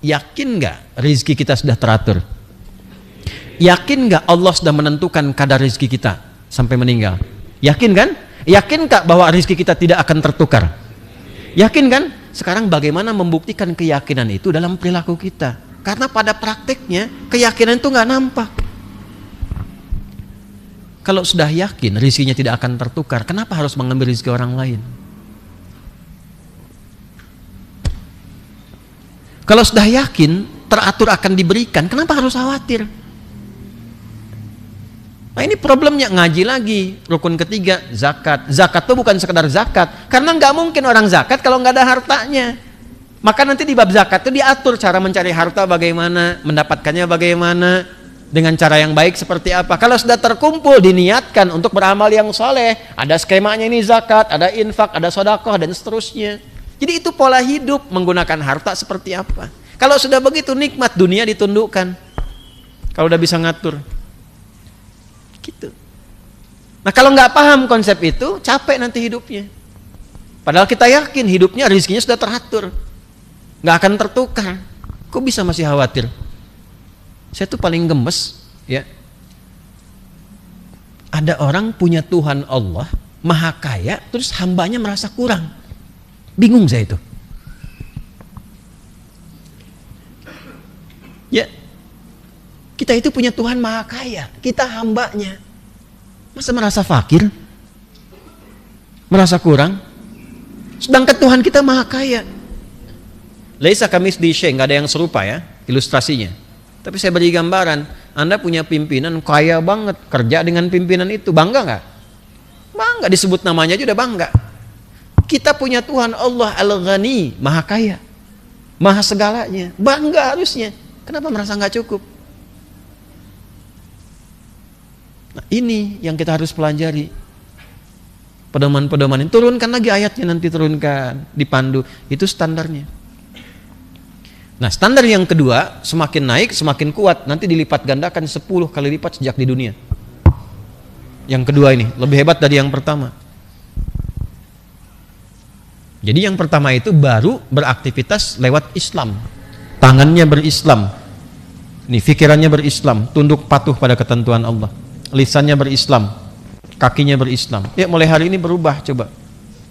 Yakin nggak rezeki kita sudah teratur? Yakin nggak Allah sudah menentukan kadar rezeki kita sampai meninggal? Yakin kan? Yakin nggak bahwa rezeki kita tidak akan tertukar? Yakin kan? Sekarang bagaimana membuktikan keyakinan itu dalam perilaku kita? Karena pada prakteknya keyakinan itu nggak nampak. Kalau sudah yakin rezekinya tidak akan tertukar, kenapa harus mengambil rezeki orang lain? Kalau sudah yakin teratur akan diberikan, kenapa harus khawatir? Nah ini problemnya, ngaji lagi. Rukun ketiga, zakat. Zakat itu bukan sekedar zakat, karena nggak mungkin orang zakat kalau nggak ada hartanya. Maka nanti di bab zakat itu diatur cara mencari harta bagaimana, mendapatkannya bagaimana, dengan cara yang baik seperti apa. Kalau sudah terkumpul, diniatkan untuk beramal yang soleh, ada skemanya ini zakat, ada infak, ada sedekah dan seterusnya. Jadi itu pola hidup, menggunakan harta seperti apa. Kalau sudah begitu nikmat dunia ditundukkan. Kalau udah bisa ngatur. Gitu. Nah kalau nggak paham konsep itu, capek nanti hidupnya. Padahal kita yakin hidupnya rezekinya sudah teratur. Nggak akan tertukar. Kok bisa masih khawatir? Saya tuh paling gemes, ya. Ada orang punya Tuhan Allah, Maha Kaya, terus hambanya merasa kurang. Bingung saya itu. Ya, kita itu punya Tuhan Maha Kaya, kita hambanya. Masa merasa fakir? Merasa kurang? Sedangkan Tuhan kita Maha Kaya. Laisa kamitslihi syai', nggak ada yang serupa ya ilustrasinya. Tapi saya beri gambaran, Anda punya pimpinan kaya banget, kerja dengan pimpinan itu, bangga nggak? Bangga, disebut namanya aja udah bangga. Kita punya Tuhan Allah Al-Ghani, Maha Kaya, Maha segalanya, bangga harusnya. Kenapa merasa nggak cukup? Nah, ini yang kita harus pelajari. Pedoman-pedoman ini, turunkan lagi ayatnya, nanti turunkan, dipandu, itu standarnya. Nah standar yang kedua, semakin naik semakin kuat, nanti dilipat gandakan 10 kali lipat sejak di dunia. Yang kedua ini lebih hebat dari yang pertama. Jadi yang pertama itu baru beraktivitas lewat Islam, tangannya berislam, nih pikirannya berislam, tunduk patuh pada ketentuan Allah, lisannya berislam, kakinya berislam. Ya mulai hari ini berubah, coba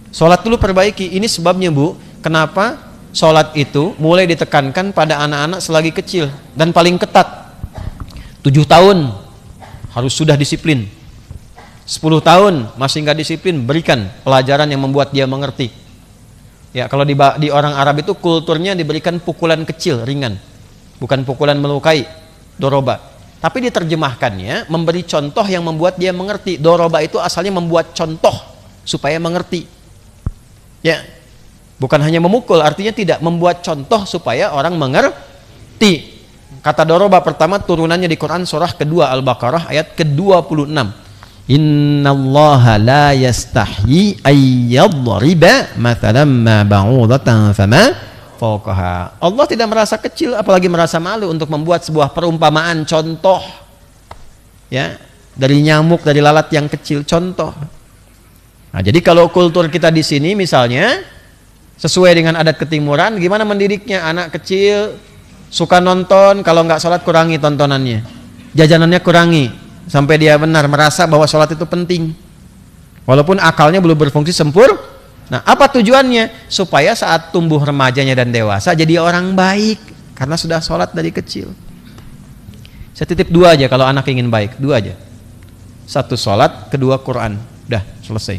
sholat dulu perbaiki. Ini sebabnya Bu, kenapa sholat itu mulai ditekankan pada anak-anak selagi kecil dan paling ketat. 7 tahun harus sudah disiplin, 10 tahun masih nggak disiplin, berikan pelajaran yang membuat dia mengerti. Ya kalau di orang Arab itu kulturnya diberikan pukulan kecil ringan, bukan pukulan melukai, doroba. Tapi diterjemahkannya memberi contoh yang membuat dia mengerti. Doroba itu asalnya membuat contoh supaya mengerti. Ya, bukan hanya memukul, artinya tidak, membuat contoh supaya orang mengerti. Kata doroba pertama turunannya di Quran surah kedua Al-Baqarah ayat ke-26. Innallaha la yastahyi ayyadriba mathalan ma ba'udatan fama fawqaha. Allah tidak merasa kecil apalagi merasa malu untuk membuat sebuah perumpamaan contoh. Ya, dari nyamuk, dari lalat yang kecil, contoh. Nah, jadi kalau kultur kita di sini misalnya sesuai dengan adat ketimuran, gimana mendidiknya? Anak kecil suka nonton, kalau nggak sholat kurangi tontonannya, jajanannya kurangi, sampai dia benar merasa bahwa sholat itu penting walaupun akalnya belum berfungsi sempurna. Nah apa tujuannya? Supaya saat tumbuh remajanya dan dewasa jadi orang baik karena sudah sholat dari kecil. Saya titip 2 aja kalau anak ingin baik, 2 aja. 1 sholat, 2 Quran, udah selesai.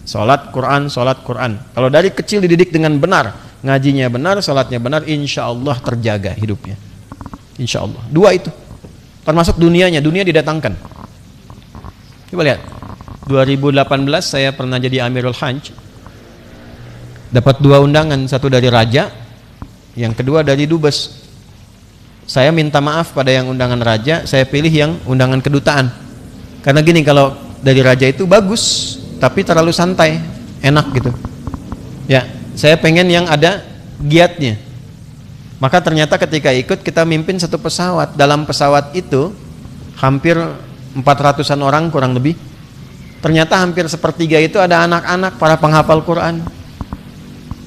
Sholat Quran, sholat Quran. Kalau dari kecil dididik dengan benar, ngajinya benar, sholatnya benar, insya Allah terjaga hidupnya, insya Allah. 2 itu termasuk dunianya, dunia didatangkan. Coba lihat, 2018 saya pernah jadi Amirul Hajj, dapat 2 undangan, 1 dari raja, yang kedua dari dubes. Saya minta maaf pada yang undangan raja, saya pilih yang undangan kedutaan. Karena gini, kalau dari raja itu bagus, tapi terlalu santai, enak gitu. Ya, saya pengen yang ada giatnya. Maka ternyata ketika ikut kita mimpin 1 pesawat. Dalam pesawat itu hampir 400-an orang kurang lebih. Ternyata hampir sepertiga itu ada anak-anak para penghafal Quran,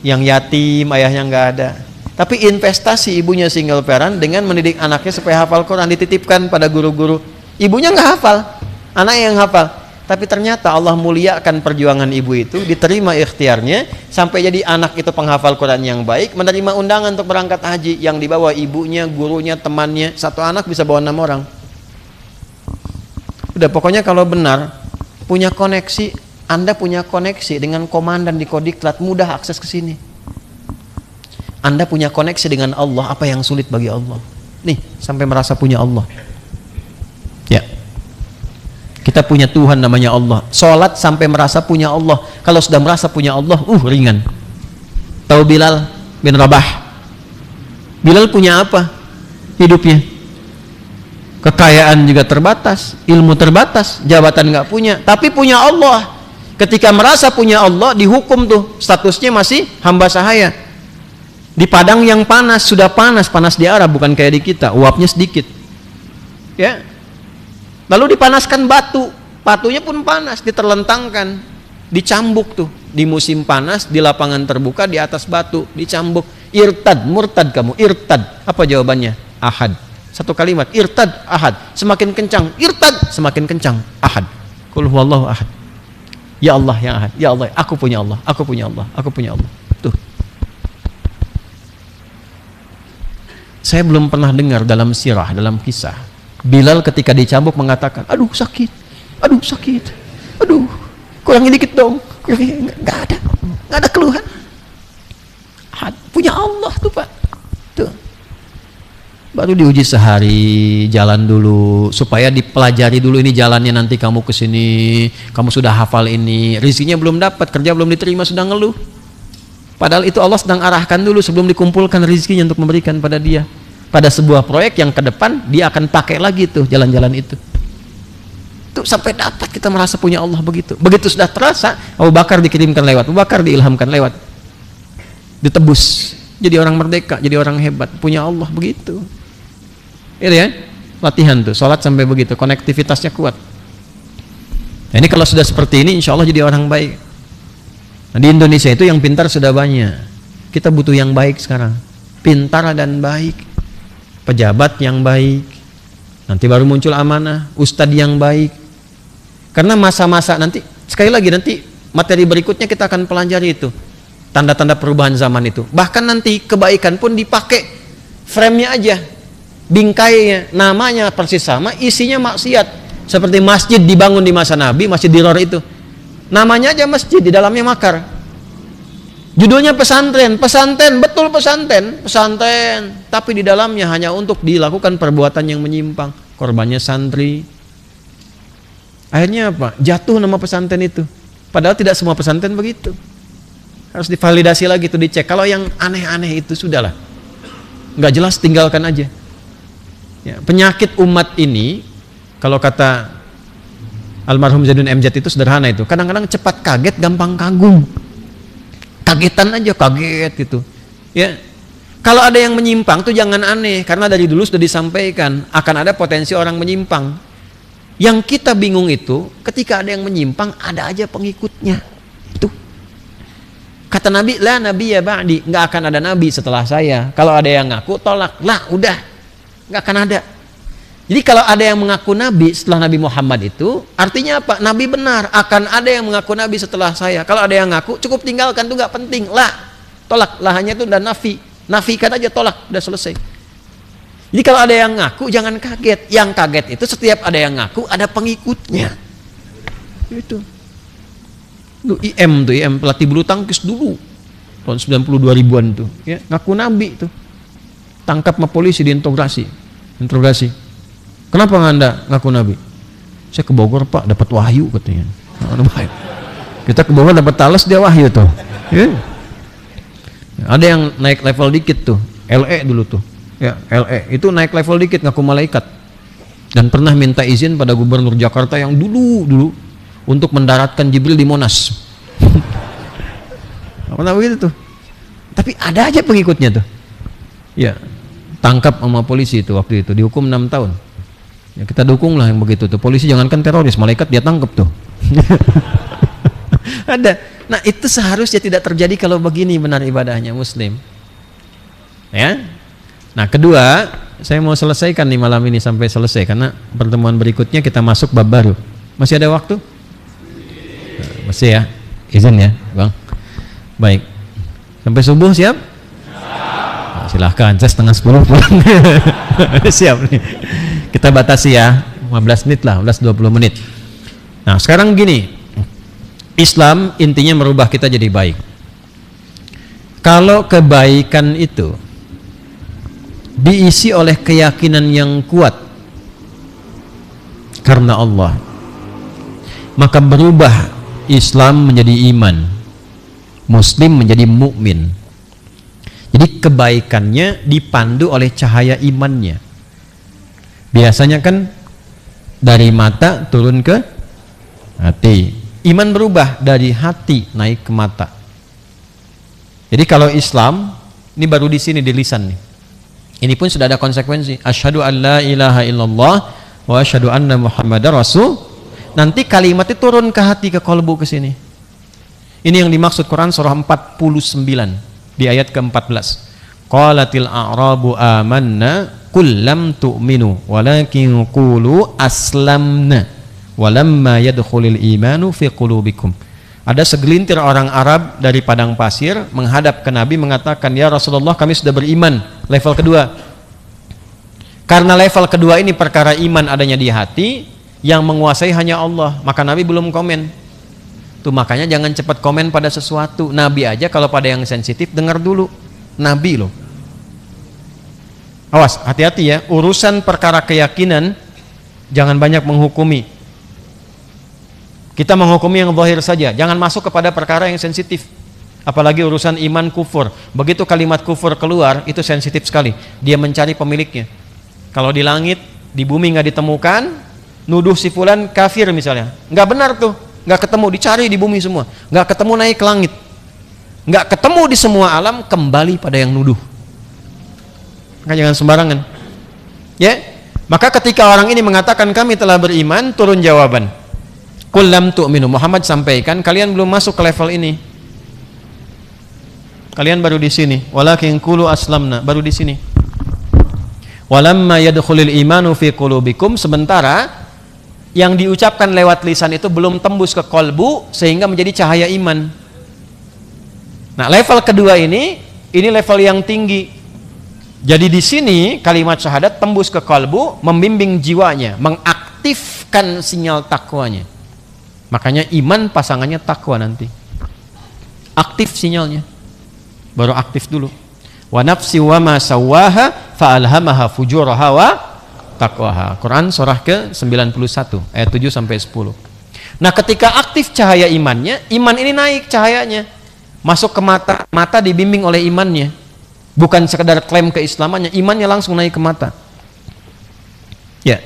yang yatim, ayahnya nggak ada. Tapi investasi ibunya single parent dengan mendidik anaknya supaya hafal Quran, dititipkan pada guru-guru. Ibunya nggak hafal, anaknya yang hafal. Tapi ternyata Allah muliakan perjuangan ibu itu, diterima ikhtiarnya, sampai jadi anak itu penghafal Quran yang baik, menerima undangan untuk berangkat haji, yang dibawa ibunya, gurunya, temannya. Satu anak bisa bawa 6 orang. Udah, pokoknya kalau benar, punya koneksi, Anda punya koneksi dengan komandan di Kodiklat, mudah akses ke sini. Anda punya koneksi dengan Allah, apa yang sulit bagi Allah? Nih, sampai merasa punya Allah. Ya. Kita punya Tuhan namanya Allah. Salat sampai merasa punya Allah. Kalau sudah merasa punya Allah, ringan. Tahu Bilal bin Rabah? Bilal punya apa? Hidupnya. Kekayaan juga terbatas, ilmu terbatas, jabatan nggak punya, tapi punya Allah. Ketika merasa punya Allah, dihukum tuh, statusnya masih hamba sahaya. Di padang yang panas, sudah panas di Arab, bukan kayak di kita, uapnya sedikit. Ya. Lalu dipanaskan batunya pun panas, diterlentangkan, dicambuk tuh. Di musim panas, di lapangan terbuka, di atas batu, dicambuk. Irtad, murtad kamu, irtad. Apa jawabannya? Ahad. Satu kalimat, irtad, ahad. Semakin kencang, irtad, semakin kencang, ahad. Qul huwallahu ahad. Ya Allah yang ahad, ya Allah, aku punya Allah, aku punya Allah, aku punya Allah. Tuh. Saya belum pernah dengar dalam sirah, dalam kisah, Bilal ketika dicambuk mengatakan, aduh sakit, aduh kurangin dikit dong, nggak ada keluhan. Punya Allah tuh Pak, tuh. Baru diuji sehari, jalan dulu, supaya dipelajari dulu ini jalannya, nanti kamu kesini, kamu sudah hafal ini, rezekinya belum dapat, kerja belum diterima, sudah ngeluh. Padahal itu Allah sedang arahkan dulu sebelum dikumpulkan rezekinya untuk memberikan pada dia. Pada sebuah proyek yang ke depan dia akan pakai lagi tuh jalan-jalan itu. Tuh sampai dapat kita merasa punya Allah begitu. Begitu sudah terasa, Abu Bakar dikirimkan lewat, Abu Bakar diilhamkan lewat. Ditebus, jadi orang merdeka, jadi orang hebat, punya Allah begitu. Itu ya, latihan tuh, sholat sampai begitu, konektivitasnya kuat. Nah, ini kalau sudah seperti ini, insya Allah jadi orang baik. Nah, di Indonesia itu yang pintar sudah banyak. Kita butuh yang baik sekarang, pintar dan baik, pejabat yang baik. Nanti baru muncul amanah, ustadz yang baik. Karena masa-masa nanti, sekali lagi nanti materi berikutnya kita akan pelajari itu, tanda-tanda perubahan zaman itu. Bahkan nanti kebaikan pun dipakai frame-nya aja, bingkainya, namanya persis sama, isinya maksiat. Seperti masjid dibangun di masa Nabi, Masjid Dirar itu. Namanya aja masjid, di dalamnya makar. Judulnya pesantren, betul pesantren, tapi di dalamnya hanya untuk dilakukan perbuatan yang menyimpang. Korbannya santri. Akhirnya apa? Jatuh nama pesantren itu. Padahal tidak semua pesantren begitu. Harus divalidasi lagi, itu dicek. Kalau yang aneh-aneh itu sudahlah, nggak jelas, tinggalkan aja. Ya, penyakit umat ini, kalau kata almarhum Zaidun MZ itu sederhana itu. Kadang-kadang cepat kaget, gampang kagum. Kagetan aja, kaget gitu. Ya. Kalau ada yang menyimpang tuh jangan aneh, karena dari dulu sudah disampaikan akan ada potensi orang menyimpang. Yang kita bingung itu ketika ada yang menyimpang, ada aja pengikutnya. Itu. Kata Nabi, la nabiyya ba'di, nggak akan ada nabi setelah saya. Kalau ada yang ngaku, tolak. Lah, udah. Nggak akan ada. Jadi kalau ada yang mengaku nabi setelah Nabi Muhammad itu, artinya apa? Nabi benar, akan ada yang mengaku nabi setelah saya. Kalau ada yang ngaku, cukup tinggalkan, itu nggak penting. Lah, tolak. Lahnya itu udah nafi. Nafikan aja, tolak, udah selesai. Jadi kalau ada yang ngaku, jangan kaget. Yang kaget itu setiap ada yang ngaku, ada pengikutnya. Itu. Itu IM pelatih bulu tangkis dulu. Tahun 92 ribuan tuh. Ya, ngaku nabi tuh. Tangkap sama polisi, diinterogasi. Kenapa Anda ngaku nabi? Saya ke Bogor Pak, dapat wahyu katanya. Kita ke Bogor dapat talas, dia wahyu tuh. Yeah. Ada yang naik level dikit tuh, LE dulu tuh. Ya, LE itu naik level dikit, ngaku malaikat. Dan pernah minta izin pada gubernur Jakarta yang dulu untuk mendaratkan Jibril di Monas. Pernah begitu tuh. Tapi ada aja pengikutnya tuh. Ya, tangkap sama polisi itu waktu itu, dihukum 6 tahun. Ya, kita dukung lah yang begitu tuh. Polisi jangankan teroris, malaikat dia tangkap tuh. Ada. Nah, itu seharusnya tidak terjadi kalau begini benar ibadahnya muslim. Ya. Nah, kedua, saya mau selesaikan nih malam ini sampai selesai karena pertemuan berikutnya kita masuk bab baru. Masih ada waktu? Masih ya. Izin ya, Bang. Baik. Sampai subuh siap? Nah, silahkan, saya setengah 10 pulang. Siap nih. Kita batasi ya, 15 menit lah, 15-20 menit. Nah, sekarang gini. Islam intinya merubah kita jadi baik. Kalau kebaikan itu diisi oleh keyakinan yang kuat karena Allah, maka berubah Islam menjadi iman, Muslim menjadi mukmin. Jadi kebaikannya dipandu oleh cahaya imannya. Biasanya kan dari mata turun ke hati. Iman berubah dari hati naik ke mata. Jadi kalau Islam ini baru di sini di lisan nih. Ini pun sudah ada konsekuensi. Asyhadu an la ilaha illallah wa asyhadu anna Muhammadar Rasul. Nanti kalimat itu turun ke hati, ke kolbu, ke sini. Ini yang dimaksud Quran surah 49 di ayat ke-14. Qalatil a'rabu amanna qul lam tu'minu walakin qulu aslamna walamma yadkhulul imanu fi qulubikum. Ada segelintir orang Arab dari padang pasir menghadap ke Nabi mengatakan, "Ya Rasulullah, kami sudah beriman." Level kedua. Karena level kedua ini perkara iman adanya di hati, yang menguasai hanya Allah, maka Nabi belum komen. Tuh makanya jangan cepat komen pada sesuatu. Nabi aja kalau pada yang sensitif dengar dulu. Nabi loh. Awas, hati-hati ya, urusan perkara keyakinan jangan banyak menghukumi. Kita menghukumi yang zahir saja, jangan masuk kepada perkara yang sensitif. Apalagi urusan iman kufur. Begitu kalimat kufur keluar, itu sensitif sekali. Dia mencari pemiliknya. Kalau di langit, di bumi nggak ditemukan, nuduh si fulan kafir misalnya. Nggak benar tuh, nggak ketemu, dicari di bumi semua. Nggak ketemu, naik ke langit. Nggak ketemu di semua alam, kembali pada yang nuduh. Maka jangan sembarangan. Ya, maka ketika orang ini mengatakan kami telah beriman, turun jawaban. Qul lam tu'minu. Muhammad sampaikan, kalian belum masuk ke level ini. Kalian baru di sini. Walakin qulu aslamna, baru di sini. Walamma yadkhulul imanu fi qulubikum, sementara yang diucapkan lewat lisan itu belum tembus ke kolbu sehingga menjadi cahaya iman. Nah, level kedua ini level yang tinggi. Jadi di sini kalimat syahadat tembus ke kolbu, membimbing jiwanya, mengaktifkan sinyal takwanya. Makanya iman pasangannya takwa nanti. Aktif sinyalnya. Baru aktif dulu. Wa nafsi wa ma sawwaha fa alhamaha fujuraha wa taqwaha. Quran surah ke-91 ayat 7 sampai 10. Nah, ketika aktif cahaya imannya, iman ini naik cahayanya. Masuk ke mata, mata dibimbing oleh imannya. Bukan sekedar klaim keislamannya, imannya langsung naik ke mata. Ya.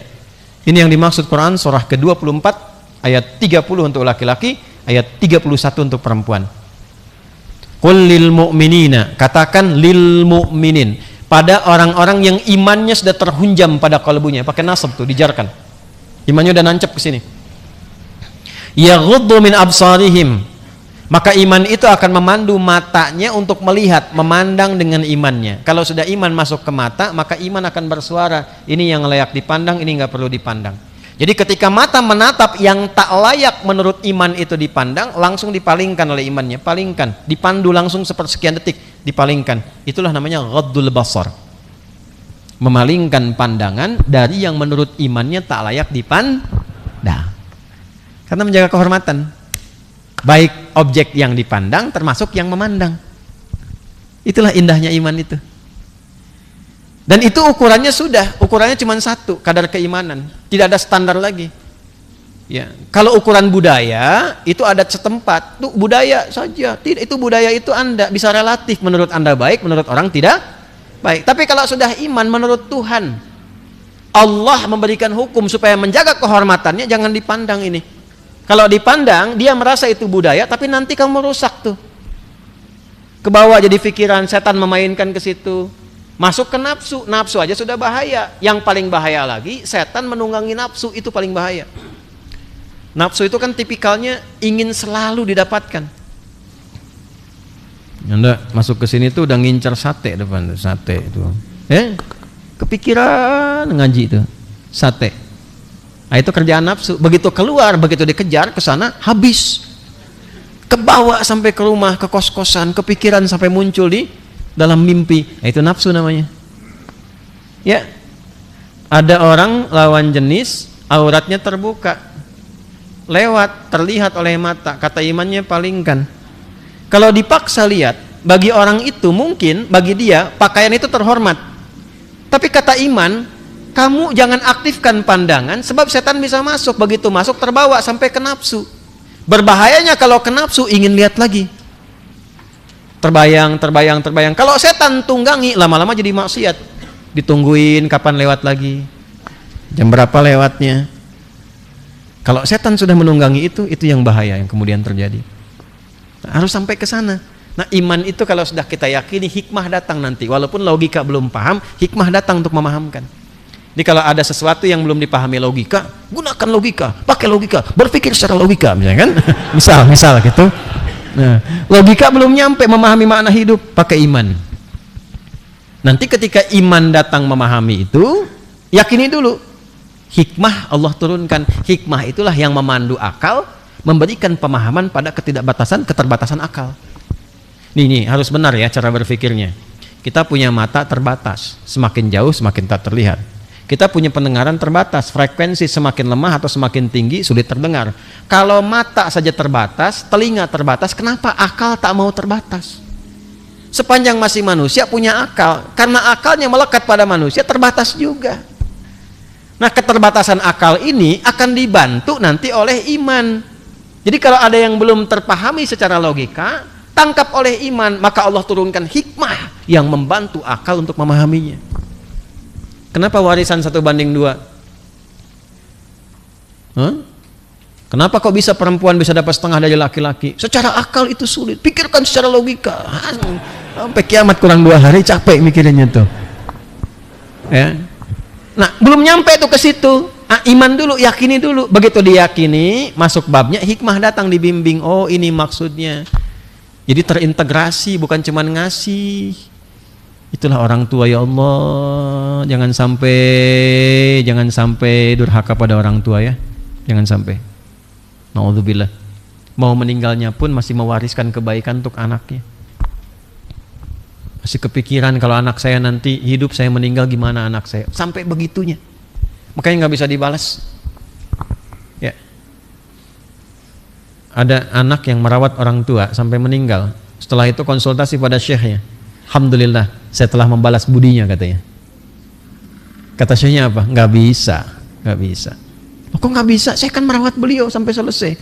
Ini yang dimaksud Quran surah ke-24 ayat 30 untuk laki-laki, ayat 31 untuk perempuan. Qul lil mu'minina, katakan lil mu'minin, pada orang-orang yang imannya sudah terhunjam pada kalbunya, pakai nasab tuh, dijarkan. Imannya udah nancep ke sini. Yaghuddu min absarihim, maka iman itu akan memandu matanya untuk melihat, memandang dengan imannya. Kalau sudah iman masuk ke mata, maka iman akan bersuara, ini yang layak dipandang, ini nggak perlu dipandang. Jadi ketika mata menatap yang tak layak menurut iman itu dipandang, langsung dipalingkan oleh imannya, palingkan, dipandu langsung sepersekian detik, dipalingkan. Itulah namanya ghaddul basar. Memalingkan pandangan dari yang menurut imannya tak layak dipandang. Karena menjaga kehormatan. Baik objek yang dipandang termasuk yang memandang. Itulah indahnya iman itu. Dan itu ukurannya cuma satu, kadar keimanan, tidak ada standar lagi. Ya, kalau ukuran budaya itu adat setempat, itu budaya saja. Tidak, itu budaya itu Anda bisa relatif, menurut Anda baik, menurut orang tidak baik. Tapi kalau sudah iman menurut Tuhan, Allah memberikan hukum supaya menjaga kehormatannya, jangan dipandang ini. Kalau dipandang, dia merasa itu budaya, tapi nanti kamu rusak tuh. Kebawa jadi pikiran, setan memainkan ke situ. Masuk ke nafsu, nafsu aja sudah bahaya. Yang paling bahaya lagi, setan menunggangi nafsu, itu paling bahaya. Nafsu itu kan tipikalnya ingin selalu didapatkan. Anda masuk ke sini tuh udah ngincar sate depan, sate itu. Kepikiran ngaji itu, sate. Nah, itu kerjaan nafsu. Begitu keluar, begitu dikejar ke sana, habis. Kebawa sampai ke rumah, ke kos-kosan, kepikiran sampai muncul di dalam mimpi. Nah, itu nafsu namanya. Ya. Ada orang lawan jenis, auratnya terbuka. Lewat, terlihat oleh mata, kata imannya palingkan. Kalau dipaksa lihat, bagi orang itu mungkin, bagi dia, pakaian itu terhormat. Tapi kata iman, kamu jangan aktifkan pandangan, sebab setan bisa masuk. Begitu masuk, terbawa sampai ke nafsu. Berbahayanya kalau ke nafsu, ingin lihat lagi. Terbayang. Kalau setan tunggangi, lama-lama jadi maksiat. Ditungguin kapan lewat lagi. Jam berapa lewatnya. Kalau setan sudah menunggangi itu yang bahaya yang kemudian terjadi. Harus sampai ke sana. Nah, iman itu kalau sudah kita yakini, hikmah datang nanti. Walaupun logika belum paham, hikmah datang untuk memahamkan. Jadi kalau ada sesuatu yang belum dipahami logika, gunakan logika, pakai logika, berpikir secara logika, misalnya kan? misal gitu. Nah, logika belum nyampe memahami makna hidup, pakai iman. Nanti ketika iman datang memahami itu, yakini dulu. Hikmah Allah turunkan. Hikmah itulah yang memandu akal, memberikan pemahaman pada keterbatasan akal. Nih harus benar ya cara berpikirnya. Kita punya mata terbatas, semakin jauh semakin tak terlihat. Kita punya pendengaran terbatas, frekuensi semakin lemah atau semakin tinggi sulit terdengar. Kalau mata saja terbatas, telinga terbatas, kenapa akal tak mau terbatas? Sepanjang masih manusia punya akal, karena akalnya melekat pada manusia terbatas juga. Nah, keterbatasan akal ini akan dibantu nanti oleh iman. Jadi kalau ada yang belum terpahami secara logika, tangkap oleh iman, maka Allah turunkan hikmah yang membantu akal untuk memahaminya. Kenapa warisan 1:2? Kenapa kok bisa perempuan bisa dapat setengah dari laki-laki? Secara akal itu sulit, pikirkan secara logika. Sampai kiamat kurang 2 hari capek mikirinnya tuh. Ya. Nah, belum nyampe tuh ke situ. Iman dulu, yakini dulu. Begitu diyakini, masuk babnya, hikmah datang dibimbing. Oh, ini maksudnya. Jadi terintegrasi, bukan cuma ngasih. Itulah orang tua, ya Allah. Jangan sampai durhaka pada orang tua ya. Jangan sampai. Na'udzubillah. Mau meninggalnya pun masih mewariskan kebaikan untuk anaknya. Masih kepikiran kalau anak saya nanti hidup, saya meninggal gimana anak saya. Sampai begitunya. Makanya nggak bisa dibalas. Ya. Ada anak yang merawat orang tua sampai meninggal. Setelah itu konsultasi pada syekhnya. Alhamdulillah, saya telah membalas budinya katanya. Kata syekhnya apa? Nggak bisa. Loh, kok nggak bisa? Saya kan merawat beliau sampai selesai.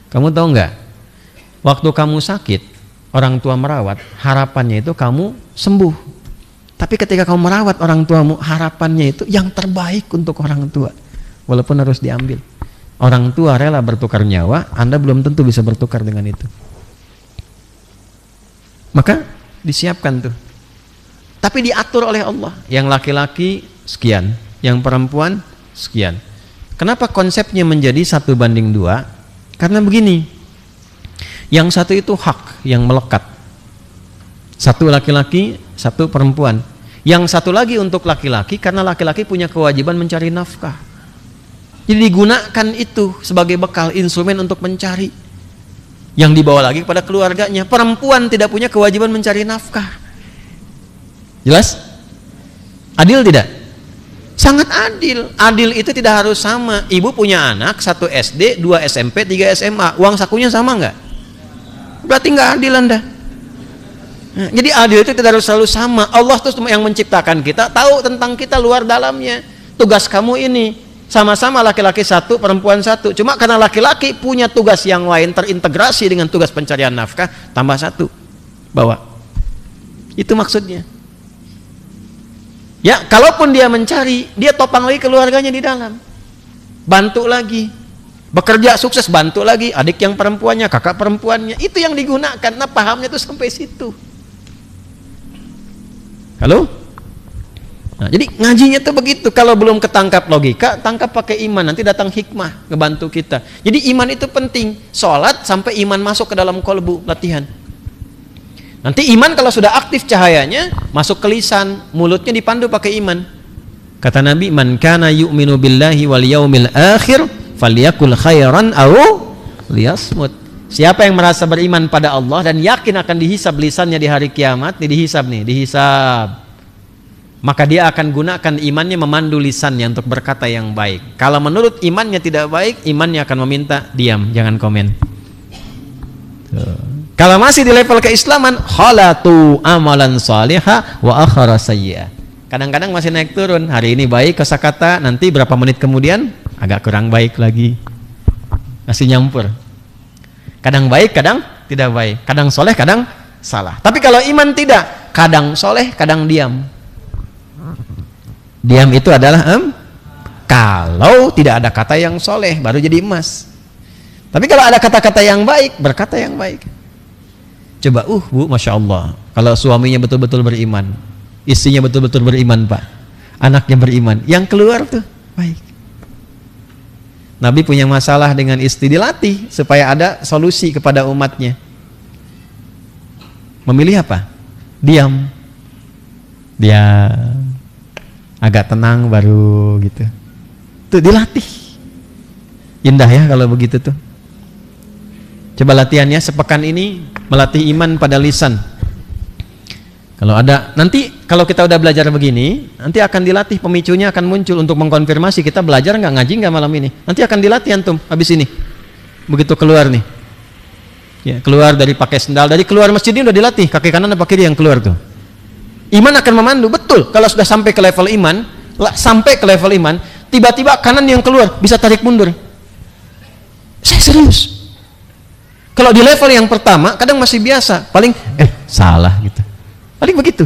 Kamu tahu nggak? Waktu kamu sakit, orang tua merawat, harapannya itu kamu sembuh. Tapi ketika kamu merawat orang tuamu, harapannya itu yang terbaik untuk orang tua. Walaupun harus diambil. Orang tua rela bertukar nyawa, Anda belum tentu bisa bertukar dengan itu. Maka disiapkan tuh. Tapi diatur oleh Allah. Yang laki-laki sekian, yang perempuan sekian. Kenapa konsepnya menjadi 1:2? Karena begini. Yang satu itu hak yang melekat. Satu laki-laki, satu perempuan. Yang satu lagi untuk laki-laki, karena laki-laki punya kewajiban mencari nafkah. Jadi digunakan itu sebagai bekal, instrumen untuk mencari. Yang dibawa lagi kepada keluarganya. Perempuan tidak punya kewajiban mencari nafkah. Jelas? Adil tidak? Sangat adil. Adil itu tidak harus sama. Ibu punya anak, 1 SD, 2 SMP, 3 SMA. Uang sakunya sama nggak? Berarti nggak adil Anda. Nah, jadi adil itu tidak harus selalu sama. Allah tuh yang menciptakan kita, tahu tentang kita luar dalamnya. Tugas kamu ini sama-sama laki-laki 1, perempuan 1. Cuma karena laki-laki punya tugas yang lain terintegrasi dengan tugas pencarian nafkah, tambah 1 bawa. Itu maksudnya. Ya, kalaupun dia mencari, dia topang lagi keluarganya di dalam. Bantu lagi. Bekerja sukses, bantu lagi adik yang perempuannya, kakak perempuannya. Itu yang digunakan. Nah, pahamnya itu sampai situ. Halo? Nah, jadi ngajinya tuh begitu. Kalau belum ketangkap logika, tangkap pakai iman. Nanti datang hikmah ngebantu kita. Jadi iman itu penting. Sholat sampai iman masuk ke dalam kolbu, latihan. Nanti iman kalau sudah aktif cahayanya masuk ke lisan, mulutnya dipandu pakai iman. Kata Nabi, man kana yu'minu billahi wal yaumil akhir falyakul khairan aw liyasmut. Siapa yang merasa beriman pada Allah dan yakin akan dihisab lisannya di hari kiamat, dihisab, maka dia akan gunakan imannya memandu lisannya untuk berkata yang baik. Kalau menurut imannya tidak baik, imannya akan meminta diam, jangan komen. Kalau masih di level keislaman, khalatu amalan salihah wa akhara sayyi'ah. Kadang-kadang masih naik turun. Hari ini baik kosakata, nanti berapa menit kemudian agak kurang baik lagi. Masih nyampur. Kadang baik, kadang tidak baik. Kadang soleh, kadang salah. Tapi kalau iman tidak, kadang soleh, kadang diam. Diam itu adalah kalau tidak ada kata yang soleh, baru jadi emas. Tapi kalau ada kata-kata yang baik, berkata yang baik. Coba, Bu, Masya Allah, kalau suaminya betul-betul beriman, istrinya betul-betul beriman, Pak, anaknya beriman, yang keluar tuh baik. Nabi punya masalah dengan istri, dilatih supaya ada solusi kepada umatnya. Memilih apa? Diam. Dia agak tenang baru gitu. Tuh dilatih. Indah ya kalau begitu tuh. Coba latihannya sepekan ini melatih iman pada lisan. Kalau ada, nanti kalau kita udah belajar begini, nanti akan dilatih, pemicunya akan muncul untuk mengkonfirmasi kita belajar nggak, ngaji nggak malam ini. Nanti akan dilatih antum habis ini. Begitu keluar nih, ya, keluar dari pakai sendal, dari keluar masjid ini udah dilatih, kaki kanan apa kiri yang keluar tuh. Iman akan memandu, betul. Kalau sudah sampai ke level iman, tiba-tiba kanan yang keluar bisa tarik mundur. Saya serius. Kalau di level yang pertama kadang masih biasa, paling salah gitu, paling begitu.